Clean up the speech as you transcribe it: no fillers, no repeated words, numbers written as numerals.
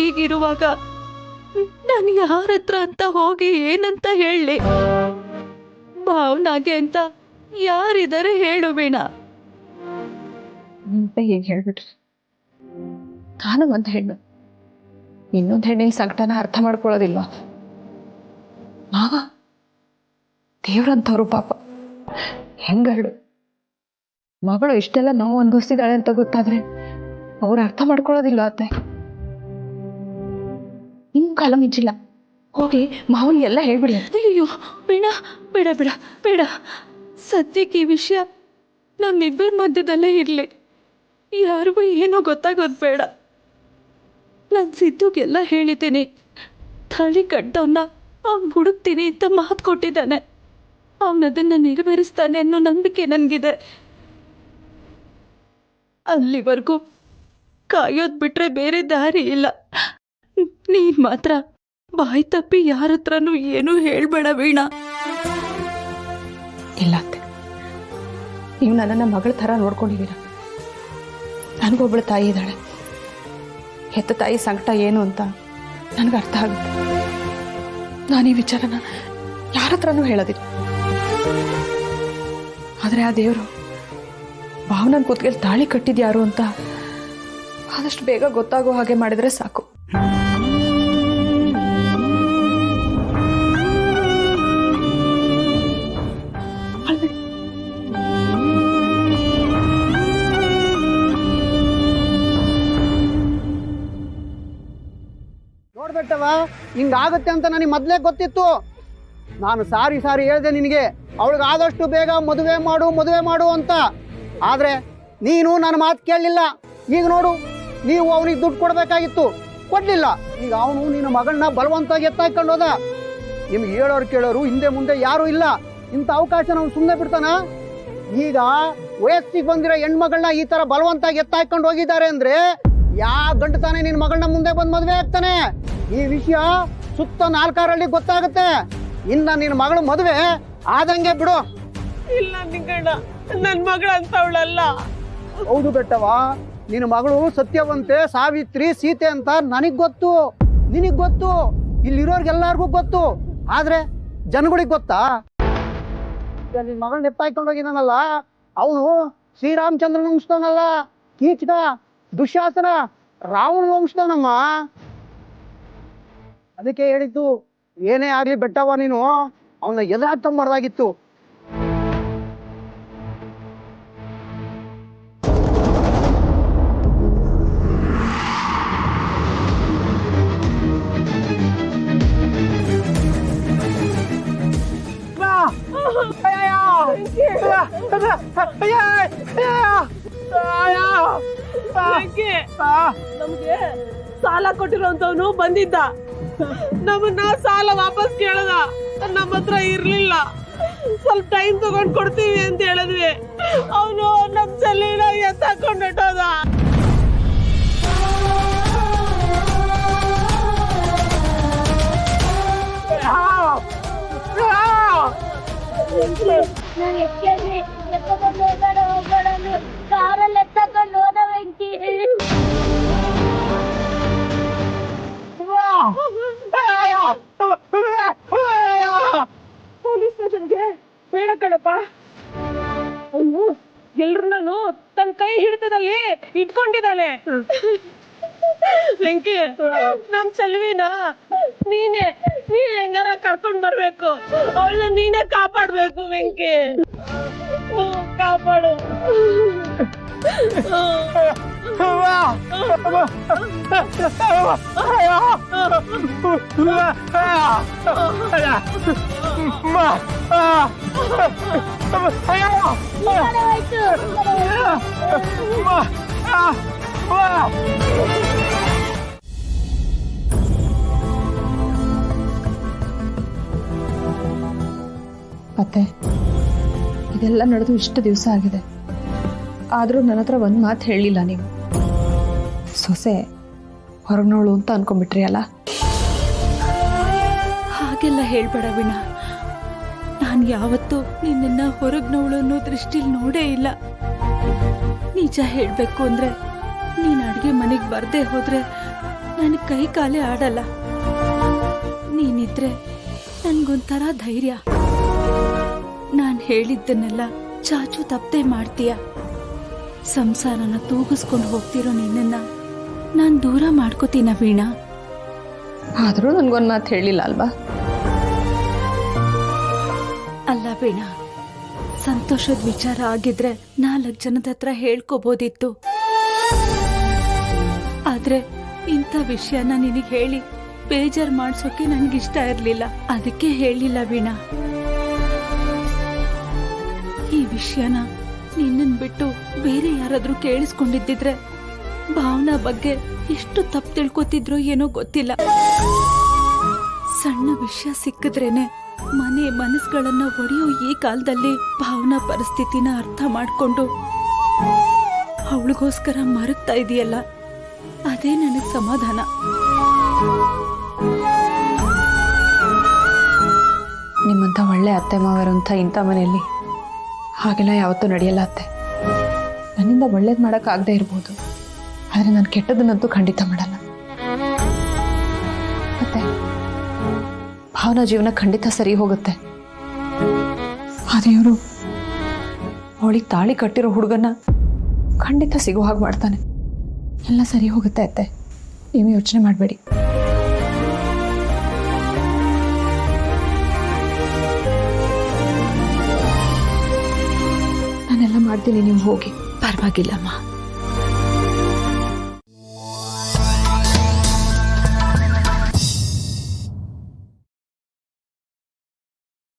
ಹೀಗಿರುವಾಗ ನಾನು ಯಾರ ಹತ್ರ ಅಂತ ಹೋಗಿ ಏನಂತ ಹೇಳಿ? ಭಾವನಾಗೆ ಅಂತ ಯಾರಿದ್ದಾರೆ ಹೇಳು ವೀಣಾ? ಅಂತ ಹೇಗೆ ಹೇಳ್ಬಿಟ್ರಿ? ನಾನು ಒಂದು ಹೆಣ್ಣು, ಇನ್ನೊಂದು ಹೆಣ್ಣಿನ ಸಂಕಟನ ಅರ್ಥ ಮಾಡ್ಕೊಳ್ಳೋದಿಲ್ವಾ? ಮಾವ ದೇವ್ರಂತವ್ರು ಪಾಪ, ಹೆಂಗಳು ಮಗಳು ಇಷ್ಟೆಲ್ಲ ನೋವು ಅನುಭವಿಸಿದಾಳೆ ಅಂತ ಗೊತ್ತಾದ್ರೆ ಅವ್ರು ಅರ್ಥ ಮಾಡ್ಕೊಳ್ಳೋದಿಲ್ಲ. ಅತ್ತೆ ನಿಮ್ ಕಾಲ ಮಿಂಚಿಲ್ಲ, ಹೋಗಿ ಮಾವನ್ ಎಲ್ಲ ಹೇಳ್ಬಿಡಿ. ಅಯ್ಯೋ ವೀಣಾ, ಬೇಡ ಬೇಡ ಬೇಡ. ಸದ್ಯಕ್ಕೆ ಈ ವಿಷಯ ನಮ್ಮಿಬ್ಬರ ಮಧ್ಯದಲ್ಲೇ ಇರಲಿ. ಯಾರಿಗೂ ಏನೋ ಗೊತ್ತಾಗೋದು ಬೇಡ. ನಾನು ಸಿದ್ದುಗೆಲ್ಲ ಹೇಳಿದ್ದೀನಿ. ತಾಳಿ ಕಟ್ಟವನ್ನ ಅವ್ನು ಹುಡುಕ್ತೀನಿ ಅಂತ ಮಾತು ಕೊಟ್ಟಿದ್ದಾನೆ. ಅವನದನ್ನು ನೆರವೇರಿಸ್ತಾನೆ ಅನ್ನೋ ನಂಬಿಕೆ ನನಗಿದೆ. ಅಲ್ಲಿವರೆಗೂ ಕಾಯೋದು ಬಿಟ್ರೆ ಬೇರೆ ದಾರಿ ಇಲ್ಲ. ನೀನ್ ಮಾತ್ರ ಬಾಯಿ ತಪ್ಪಿ ಯಾರ ಹತ್ರನೂ ಏನೂ ಹೇಳ್ಬೇಡ ವೀಣಾ. ಇಲ್ಲ ಅತ್ತೆ, ನೀವು ನನ್ನನ್ನು ಮಗಳ ಥರ ನೋಡ್ಕೊಂಡಿದ್ದೀರ. ನನಗೊಬ್ಬಳು ತಾಯಿ ಇದ್ದಾಳೆ. ಹೆತ್ತ ತಾಯಿ ಸಂಕಟ ಏನು ಅಂತ ನನಗೆ ಅರ್ಥ ಆಗುತ್ತೆ. ನಾನು ಈ ವಿಚಾರನ ಯಾರ ಹತ್ರನೂ ಹೇಳೋದಿಲ್ಲ. ಆದರೆ ಆ ದೇವರು ಭಾವನನ್ ಕೂತ್ಗೆಲ್ಲಿ ತಾಳಿ ಕಟ್ಟಿದ್ಯಾರು ಅಂತ ಆದಷ್ಟು ಬೇಗ ಗೊತ್ತಾಗೋ ಹಾಗೆ ಮಾಡಿದ್ರೆ ಸಾಕು. ನೋಡ್ಬೇಕವ, ಹಿಂಗಾಗುತ್ತೆ ಅಂತ ನನಗೆ ಮೊದಲೇ ಗೊತ್ತಿತ್ತು. ನಾನು ಸಾರಿ ಹೇಳ್ದೆ ನಿನಗೆ, ಅವಳಿಗೆ ಆದಷ್ಟು ಬೇಗ ಮದುವೆ ಮಾಡು ಅಂತ. ಆದ್ರೆ ನೀನು ನನ್ನ ಮಾತು ಕೇಳಲಿಲ್ಲ. ಈಗ ನೋಡು, ನೀವು ಅವನಿಗೆ ದುಡ್ಡು ಕೊಡಬೇಕಾಗಿತ್ತು, ಕೊಡ್ಲಿಲ್ಲ. ಈಗ ಅವನು ನಿನ್ನ ಮಗಳನ್ನ ಬಲವಂತಾಗಿ ಎತ್ತಾಕೊಂಡು ಹೋದ. ನಿಮ್ಗೆ ಹೇಳೋರು ಕೇಳೋರು ಹಿಂದೆ ಮುಂದೆ ಯಾರು ಇಲ್ಲ. ಇಂಥ ಅವಕಾಶ ನಾವು ಸುಮ್ಮನೆ ಬಿಡ್ತಾನ? ಈಗ ವಯಸ್ಸಿಗೆ ಬಂದಿರೋ ಹೆಣ್ಮಗಳನ್ನ ಈ ತರ ಬಲವಂತಾಗಿ ಎತ್ತಾಕೊಂಡು ಹೋಗಿದ್ದಾರೆ ಅಂದ್ರೆ ಯಾವ ಗಂಡು ತಾನೆ ನಿನ್ನ ಮಗಳನ್ನ ಮುಂದೆ ಬಂದು ಮದುವೆ ಆಗ್ತಾನೆ? ಈ ವಿಷಯ ಸುತ್ತ 4 ಹಳ್ಳಿ ಗೊತ್ತಾಗುತ್ತೆ. ಇನ್ನ ನಿನ್ನ ಮಗಳು ಮದುವೆ ಆದಂಗೆ ಬಿಡು. ಇಲ್ಲ ನಿಂಗಣ್ಣ, ನನ್ ಮಗಳು ಅಂತವಳಲ್ಲ. ಹೌದು ಬೆಟ್ಟವ, ನಿನ್ನ ಮಗಳು ಸತ್ಯವಂತೆ, ಸಾವಿತ್ರಿ, ಸೀತೆ ಅಂತ ನನಗ್ ಗೊತ್ತು, ನಿನಗ್ ಗೊತ್ತು, ಇಲ್ಲಿರೋರ್ಗೆಲ್ಲರಿಗೂ ಗೊತ್ತು. ಆದ್ರೆ ಜನಗಳಿಗೆ ಗೊತ್ತಾ? ನಿನ್ನ ಮಗಳನ್ನ ಎತ್ತಾಕೊಂಡು ಹೋಗಿದಾನಲ್ಲ ಅವನು ಶ್ರೀರಾಮಚಂದ್ರನ ವಂಶದವನಲ್ಲ, ಕೀಚಕ, ದುಶ್ಯಾಸನ, ರಾವಣ ವಂಶದವನಮ್ಮ. ಅದಕ್ಕೆ ಹೇಳಿದ್ದು, ಏನೇ ಆಗ್ಲಿ ಬೆಟ್ಟವ, ನೀನು ಅವನ ಎದುರಾಗ್ತಂಬಾರ್ದಾಗಿತ್ತು. ನಮ್ಗೆ ಸಾಲ ಕೊಟ್ಟಿರೋಂಥವ್ನು ಬಂದಿದ್ದ. ನಮ್ಮನ್ನ ಸಾಲ ವಾಪಸ್ ಕೇಳದ. ನಮ್ಮ ಹತ್ರ ಇರ್ಲಿಲ್ಲ. ಸ್ವಲ್ಪ ಟೈಮ್ ತಗೊಂಡ್ ಕೊಡ್ತೀವಿ ಅಂತ ಹೇಳಿದ್ವಿ. ಅವನು ನಮ್ ಸಲೀನ ಎತ್ತಾಕೊಂಡು ಹೊಟ್ಟೋದ. ಕಾರಲ್ಲಿ ಎತ್ತಕೊಂಡು ಹೋದ ವೆಂಕಿ. ಪೊಲೀಸ್ ಸ್ಟೇಷನ್ಗೆ ಬೇಡ ಕಣಪ್ಪ. ಅವನು ಎಲ್ರನ್ನೂ ತನ್ನ ಕೈ ಹಿಡಿತದಲ್ಲಿ ಇಟ್ಕೊಂಡಿದ್ದಾನೆ. ವೆಂಕಿ, ನಮ್ ಸೆಲ್ವಿನ ನೀನ್ ಹೆಂಗಾರ ಕರ್ಕೊಂಡ್ ಬರ್ಬೇಕು. ಅವಳನ್ನ ನೀನೇ ಕಾಪಾಡ್ಬೇಕು ವೆಂಕಿ. ಕಾಪಾಡು. ಅತ್ತೆ, ಇದೆಲ್ಲ ನಡೆದು ಇಷ್ಟು ದಿವಸ ಆಗಿದೆ, ಆದರೂ ನನ್ನ ಹತ್ರ ಒಂದು ಮಾತು ಹೇಳಿಲ್ಲ ನೀವು. ಸೊಸೆ ಹೊರಗ್ನೋಳು ಅಂತ ಅನ್ಕೊಂಡ್ಬಿಟ್ರಿ ಅಲ್ಲ? ಹಾಗೆಲ್ಲ ಹೇಳ್ಬೇಡ ವೀಣಾ. ನಾನು ಯಾವತ್ತೂ ನಿನ್ನನ್ನು ಹೊರಗ್ನವಳು ಅನ್ನೋ ದೃಷ್ಟಿಲಿ ನೋಡೇ ಇಲ್ಲ. ನಿಜ ಹೇಳಬೇಕು ಅಂದ್ರೆ, ನೀನು ಅಡುಗೆ ಮನೆಗೆ ಬರದೆ ಹೋದ್ರೆ ನನ್ನ ಕೈ ಕಾಲೇ ಆಡಲ್ಲ. ನೀನಿದ್ರೆ ನನ್ಗೊಂಥರ ಧೈರ್ಯ. ನಾನು ಹೇಳಿದ್ದನ್ನೆಲ್ಲ ಚಾಚು ತಪ್ಪದೆ ಮಾಡ್ತೀಯ. ಸಂಸಾರನ ತೂಗಿಸ್ಕೊಂಡು ಹೋಗ್ತಿರೋ ನಿನ್ನನ್ನ ನಾನು ದೂರ ಮಾಡ್ಕೋತೀನ ವೀಣಾ. ಆದರೂ ನನಗೊಂದು ಮಾತು ಹೇಳಿಲ್ಲ ಅಲ್ವಾ? ಅಲ್ಲ ವೀಣಾ, ಸಂತೋಷದ ವಿಚಾರ ಆಗಿದ್ರೆ 4 ಜನದ ಹತ್ರ ಹೇಳ್ಕೋಬೋದಿತ್ತು. ಆದ್ರೆ ಇಂಥ ವಿಷಯನ ನಿನಗೆ ಹೇಳಿ ಬೇಜಾರ್ ಮಾಡ್ಸೋಕೆ ನನಗಿಷ್ಟ ಇರ್ಲಿಲ್ಲ. ಅದಕ್ಕೆ ಹೇಳಿಲ್ಲ ವೀಣಾ. ಈ ವಿಷಯನ ನಿನ್ನನ್ ಬಿಟ್ಟು ಬೇರೆ ಯಾರಾದ್ರೂ ಕೇಳಿಸ್ಕೊಂಡಿದ್ದಿದ್ರೆ ಭಾವನಾ ಬಗ್ಗೆ ಎಷ್ಟು ತಪ್ಪು ತಿಳ್ಕೊತಿದ್ರೋ ಏನೋ ಗೊತ್ತಿಲ್ಲ. ಸಣ್ಣ ವಿಷಯ ಸಿಕ್ಕಿದ್ರೇನೆ ಮನೆ ಮನಸ್ಸುಗಳನ್ನ ಒಡೆಯೋ ಈ ಕಾಲದಲ್ಲಿ ಭಾವನಾ ಪರಿಸ್ಥಿತಿನ ಅರ್ಥ ಮಾಡ್ಕೊಂಡು ಅವಳಿಗೋಸ್ಕರ ಮರುಗ್ತಾ ಇದೆಯಲ್ಲ, ಅದೇ ನನಗೆ ಸಮಾಧಾನ. ನಿಮ್ಮಂಥ ಒಳ್ಳೆ ಅತ್ತೆ ಮಾವರಂಥ ಇಂಥ ಮನೆಯಲ್ಲಿ ಹಾಗೆಲ್ಲ ಯಾವತ್ತೂ ನಡೆಯಲ್ಲ ಅತ್ತೆ. ನನ್ನಿಂದ ಒಳ್ಳೇದು ಮಾಡೋಕ್ಕಾಗದೇ ಇರ್ಬೋದು, ಆದರೆ ನಾನು ಕೆಟ್ಟದನ್ನಂತೂ ಖಂಡಿತ ಮಾಡಲ್ಲ. ಮತ್ತೆ ಭಾವನಾ ಜೀವನ ಖಂಡಿತ ಸರಿ ಹೋಗುತ್ತೆ. ಆದರೆ ಇವರು ಅವಳಿಗೆ ತಾಳಿ ಕಟ್ಟಿರೋ ಹುಡುಗನ ಖಂಡಿತ ಸಿಗೋ ಹಾಗೆ ಮಾಡ್ತಾನೆ. ಎಲ್ಲ ಸರಿ ಹೋಗುತ್ತೆ ಅತ್ತೆ, ನೀವು ಯೋಚನೆ ಮಾಡಬೇಡಿ. ನಾನೆಲ್ಲ ಮಾಡ್ತೀನಿ, ನೀವು ಹೋಗಿ. ಪರವಾಗಿಲ್ಲಮ್ಮ.